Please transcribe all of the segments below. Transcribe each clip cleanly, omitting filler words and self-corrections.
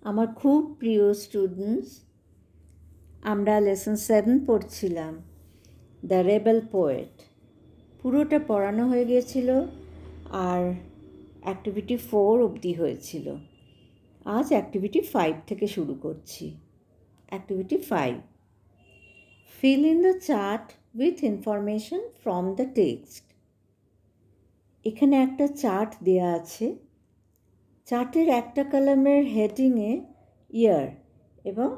আমার খুব প্রিয় স্টুডেন্টস, আমরা লেসন 7 পড়ছিলাম, দ্য রেবেল পোয়েট। পুরোটা পড়ানো হয়ে গিয়েছিল আর অ্যাক্টিভিটি 4 অবধি হয়েছিল। আজ অ্যাক্টিভিটি 5 থেকে শুরু করছি। Activity 5, fill in the chart with information from the text. এখানে একটা চার্ট দেয়া আছে। চার্টের একটা কলামের হেডিংয়ে ইয়ার এবং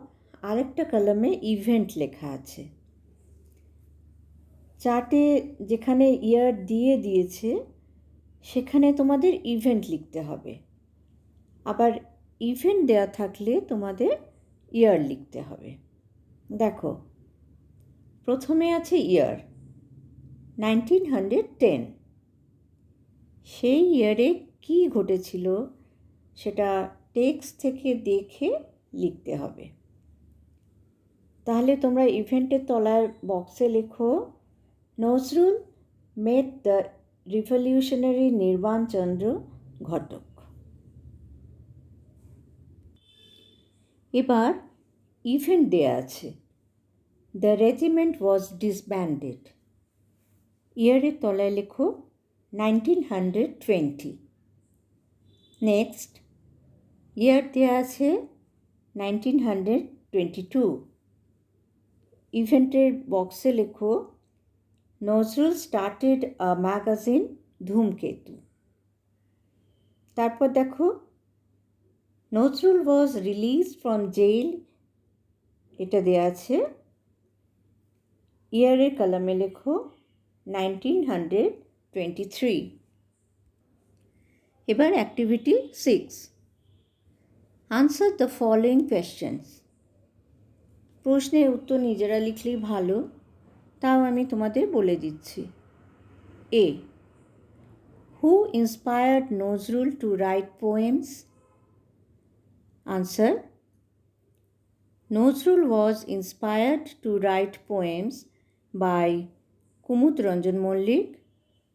আরেকটা কলামে ইভেন্ট লেখা আছে। চার্টে যেখানে ইয়ার দিয়েছে সেখানে তোমাদের ইভেন্ট লিখতে হবে, আবার ইভেন্ট দেওয়া থাকলে তোমাদের ইয়ার লিখতে হবে। দেখো, প্রথমে আছে ইয়ার 1910। সেই ইয়ারে কি ঘটেছিল সেটা টেক্সট থেকে দেখে লিখতে হবে। তাহলে তোমরা ইভেন্টের তলার বক্সে লেখো, নজরুল মেট দ্য রিভলিউশনারি নির্বাণচন্দ্র ঘটক। এবার ইভেন্ট দেয়া আছে, দ্য রেজিমেন্ট ওয়াজ ডিসব্যান্ডেড। ইয়ারের তলায় লেখো 1920। নেক্সট ইয়ার দেওয়া আছে 1922। ইভেন্টের বক্সে লেখো, নজরুল স্টার্টেড আ ম্যাগাজিন ধূমকেতু। তারপর দেখো, নজরুল ওয়াজ রিলিজ ফ্রম জেল, এটা দেওয়া আছে। ইয়ারের কলামে লেখো 1923। এবার activity 6, answer the following questions. প্রশ্নের উত্তর নিজেরা লিখলেই ভালো, তাও আমি তোমাদের বলে দিচ্ছি। A, who inspired Nazrul to write poems? Answer, Nazrul was inspired to write poems by Kumud Ranjan Mallick,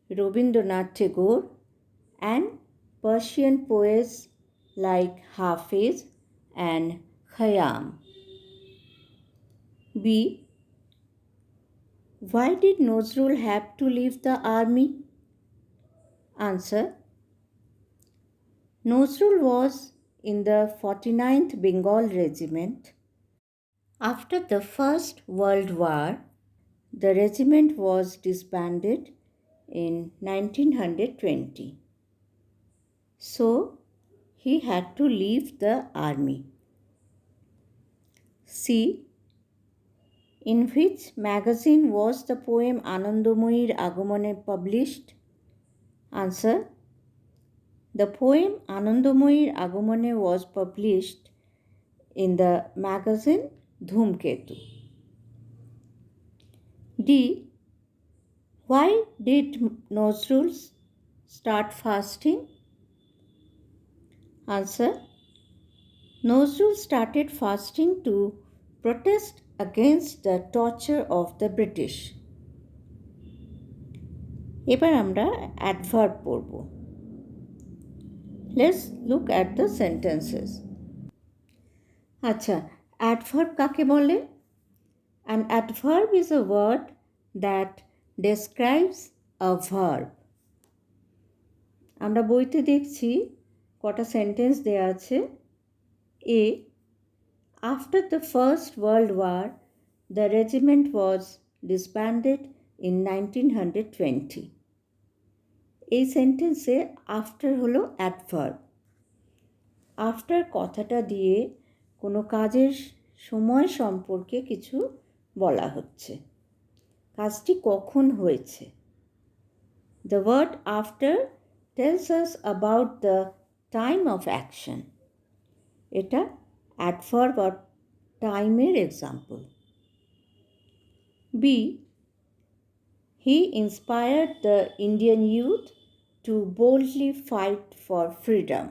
Rabindranath Tagore and Persian poets like Hafiz and Khayyam. B, why did Nazrul have to leave the army? Answer, Nazrul was in the 49th Bengal Regiment. After the First World War, the regiment was disbanded in 1920. So, he had to leave the army. C, in which magazine was the poem Anandamoyir Agamone published? Answer, the poem Anandamoyir Agamone was published in the magazine Dhumketu. D, why did Nazrul start fasting? Answer, Nazrul started fasting to protest against the torture of the British. এবার আমরা adverb পড়ব। Let's look at the sentences. আচ্ছা, adverb কাকে বলে? An adverb is a word that describes a verb. আমরা বইতে দেখছি কটা সেন্টেন্স দেওয়া আছে। এ, after the First World War, the regiment was disbanded in 1920. এই সেন্টেন্সে আফটার হলো অ্যাডভার্ব। আফটার কথাটা দিয়ে কোনো কাজের সময় সম্পর্কে কিছু বলা হচ্ছে, কাজটি কখন হয়েছে। The word after tells us about the time of action. এটা অ্যাডভার্ব অর টাইমের example. B, he inspired the Indian youth to boldly fight for freedom.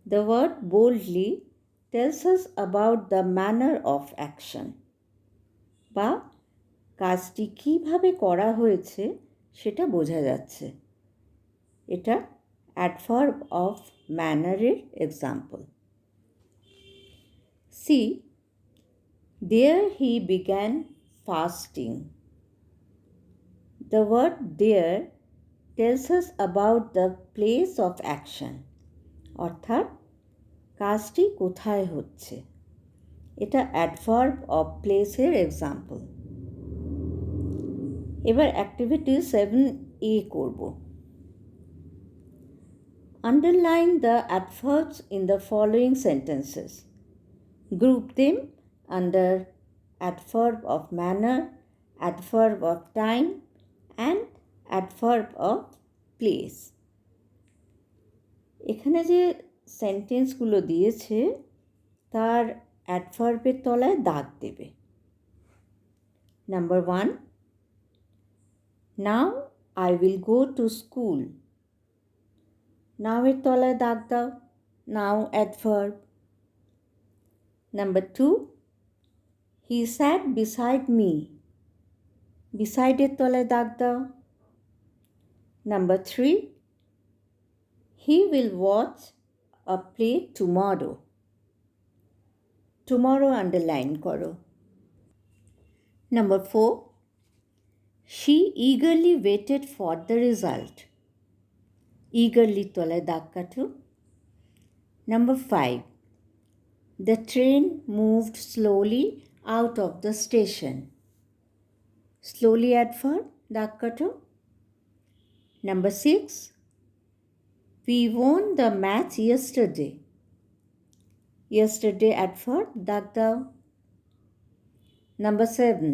The word boldly tells us about the manner of action, বা কাজটি কীভাবে করা হয়েছে সেটা বোঝা যাচ্ছে। এটা adverb of manner এর example. See, there he began fasting. The word there tells us about the place of action. অর্থাৎ কাজটি কোথায় হচ্ছে, এটা অ্যাডভার্ব অফ প্লেসের এক্সাম্পল। এবার অ্যাক্টিভিটি 7A করব। Underline the adverbs in the following sentences. Group them under adverb of manner, adverb of time and adverb of place. এখানে যে সেন্টেন্সগুলো দিয়েছে তার অ্যাডভার্বের তলায় দাগ দেবে। Number 1, now I will go to school. Now এর তলায় দাগ দাও, now adverb. Number 2, he sat beside me. বিসাইডের তলায় দাগ দাও। Number 3, he will watch a play tomorrow. Tomorrow underline করো। Number 4, she eagerly waited for the result. Eagerly তলায় দাগ কাটো। Number 5, the train moved slowly out of the station. Slowly adverb, দাগ কাটো। Number 6, we won the match yesterday. Yesterday adverb, দাগ দাও। Number 7,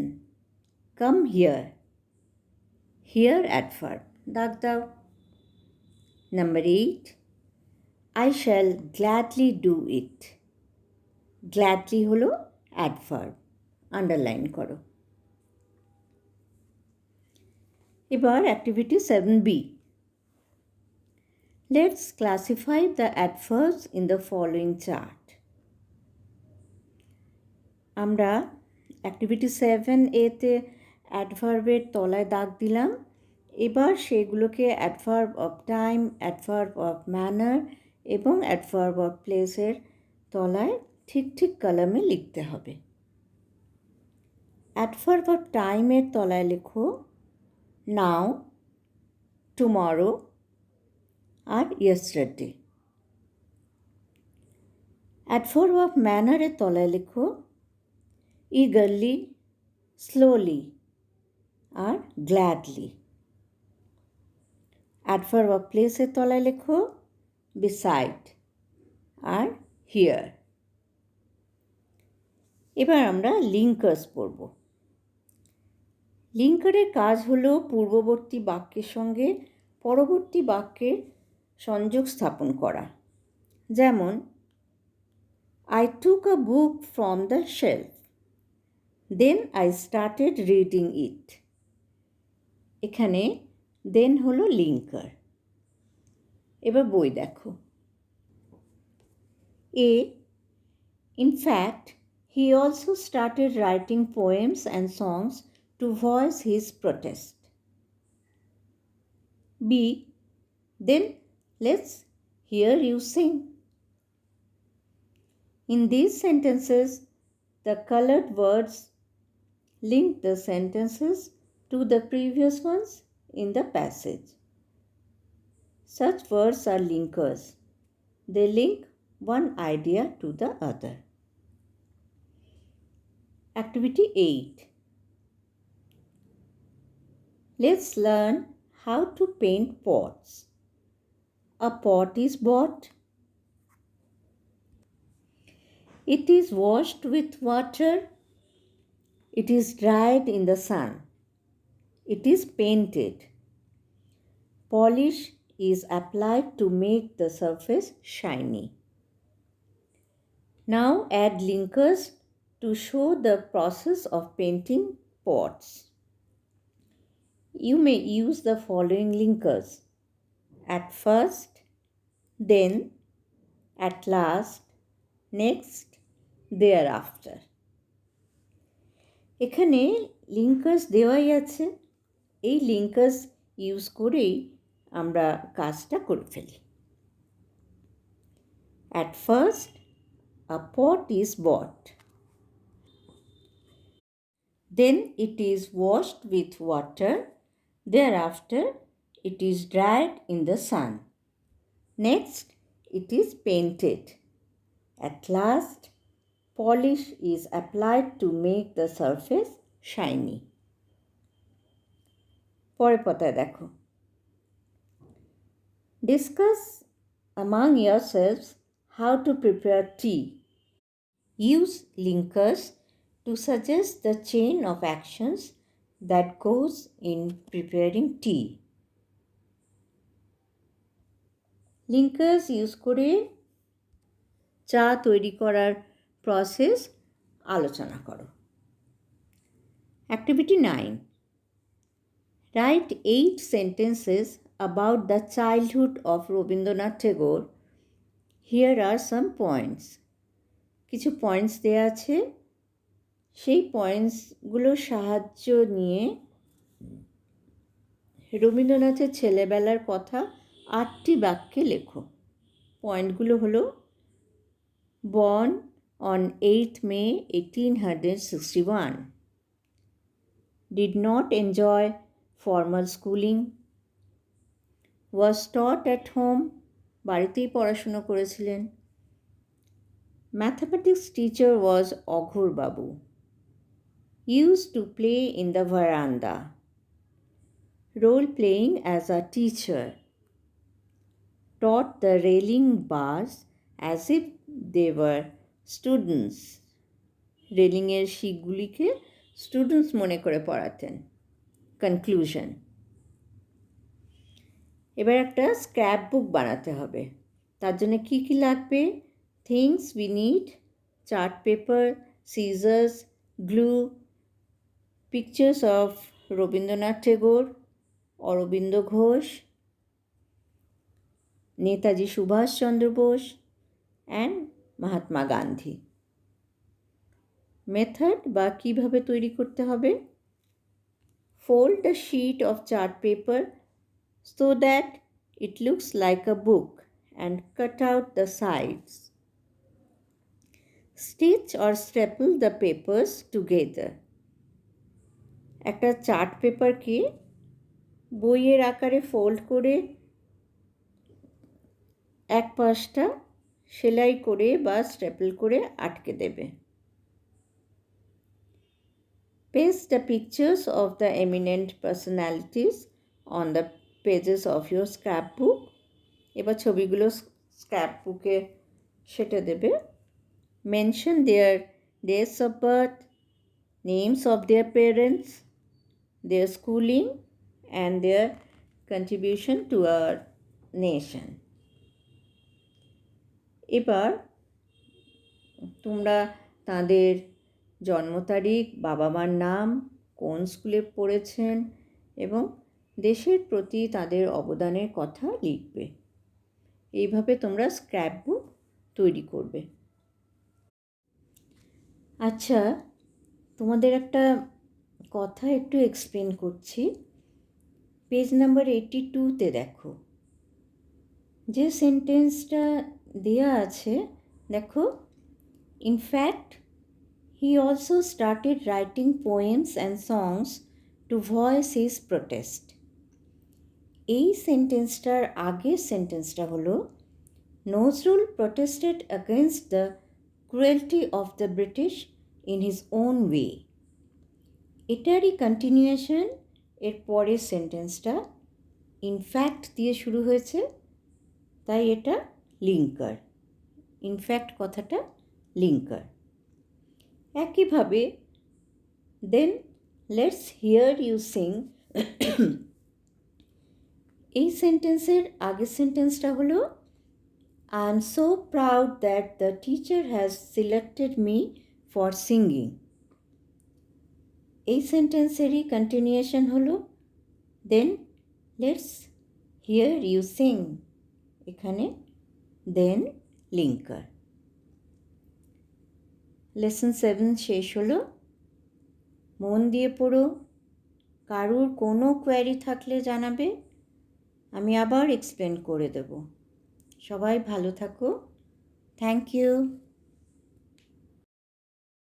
come here. Here adverb, দাগ দাও। Number 8, I shall gladly do it. Gladly হলো adverb, underline করো। এবার activity 7B. Let's classify the adverbs in the following chart. আমরা activity 7A-তে অ্যাডভার্বের তলায় দাগ দিলাম। এবার সেগুলোকে adverb of time, adverb of manner এবং অ্যাডভার্ব অফ প্লেসের তলায় ঠিক ঠিক কলামে লিখতে হবে। অ্যাডভার্ব অফ টাইমের তলায় লেখো নাও, টুমরো আর ইয়েস্টারডে। অ্যাডভার্ব অফ ম্যানারের তলায় লেখো eagerly, slowly R gladly. Adverb of place এর তলায় লেখো beside আর here. এবার আমরা লিঙ্কার্স পড়ব। লিঙ্কারের কাজ হলো পূর্ববর্তী বাক্যের সঙ্গে পরবর্তী বাক্যের সংযোগ স্থাপন করা। যেমন I took a book from the shelf. Then I started reading it. এখানে then হলো লিঙ্কার। এবার বই দেখো। A, in fact, he also started writing poems and songs to voice his protest. B, then let's hear you sing. In these sentences, the colored words link the sentences to the previous ones in the passage. Such words are linkers. They link one idea to the other. Activity 8. Let's learn how to paint pots. A pot is bought. It is washed with water. It is dried in the sun. It is painted. Polish is applied to make the surface shiny. Now add linkers to show the process of painting pots. You may use the following linkers: at first, then, at last, next, thereafter. এখানে linkers দেওয়াই আছে। এই linkers use করেই আমরা কাজটা করে ফেলি। At first, a pot is bought. Then it is washed with water. Thereafter, it is dried in the sun. Next, it is painted. At last, polish is applied to make the surface shiny. পরের পাতায় দেখো। Discuss among yourselves how to prepare tea. Use linkers to suggest the chain of actions that goes in preparing tea. Linkers use করে চা তৈরি করার process আলোচনা করো। Activity 9. Write 8 sentences about the childhood of Rabindranath Tagore. Here are some points. কিছু points দেওয়া আছে, সেই পয়েন্টসগুলোর সাহায্য নিয়ে রবীন্দ্রনাথের ছেলেবেলার কথা 8টি বাক্যে লেখো। পয়েন্টগুলো হলো: born on 8th May 1861, did not enjoy formal schooling, was taught at home, বাড়িতেই পড়াশুনো করেছিলেন, mathematics teacher was Aghora Babu, used to play in the veranda, role playing as a teacher, taught the railing bars as if they were students, রেলিংয়ের শিকগুলিকে students মনে করে পড়াতেন। Conclusion. এবার একটা স্ক্র্যাপ বুক বানাতে হবে। তার জন্য কী কী লাগবে? Things we need: chart paper, scissors, glue, pictures of Rabindranath Tagore, Aurobindo Ghosh, Netaji Subhash Chandra Bose and Mahatma Gandhi. Method বা কীভাবে তৈরি করতে হবে: fold a sheet of chart paper so that it looks like a book and cut out the sides. Stitch or staple the papers together. একটা chart পেপারকে বইয়ের আকারে fold করে এক পাশটা সেলাই করে বা স্টেপল করে আটকে দেবে। Paste the pictures of the eminent personalities on the pages of your scrapbook. এবার ছবিগুলো স্ক্র্যাপবুকে সেটে দেবে। Mention their dates of birth, names of their parents, their schooling and their contribution to our nation. এবার তোমরা তাদের জন্ম তারিখ, বাবা মার নাম, কোন স্কুলে পড়েছেন এবং দেশের প্রতি তাদের অবদানের কথা লিখবে। এইভাবে তোমরা স্ক্র্যাপবুক তৈরি করবে। আচ্ছা, তোমাদের একটা কথা একটু এক্সপ্লেন করছি। পেজ নাম্বার 82-তে দেখো, যে সেন্টেন্সটা দেওয়া আছে দেখো, in fact he also started writing poems and songs to voice his protest. এই সেন্টেন্সটার আগের সেন্টেন্সটা হলো, Nazrul protested against the cruelty of the British in his own way. এটারই কন্টিনিউয়েশন এর পরের সেন্টেন্সটা ইনফ্যাক্ট দিয়ে শুরু হয়েছে, তাই এটা লিঙ্কার। ইনফ্যাক্ট কথাটা লিঙ্কার। একইভাবে then let's here you Singh, এই সেন্টেন্সের আগের সেন্টেন্সটা হলো, I am so proud that the teacher has selected me for singing. এই সেন্টেন্সেরই কন্টিনিউয়েশন হলো, then let's here you Singh. এখানে দেন লিঙ্কার। লেসন 7 শেষ হলো। মন দিয়ে পড়ো। কারুর কোনো কোয়ারি থাকলে জানাবে, আমি আবার এক্সপ্লেন করে দেব। সবাই ভালো থাকো। Thank you.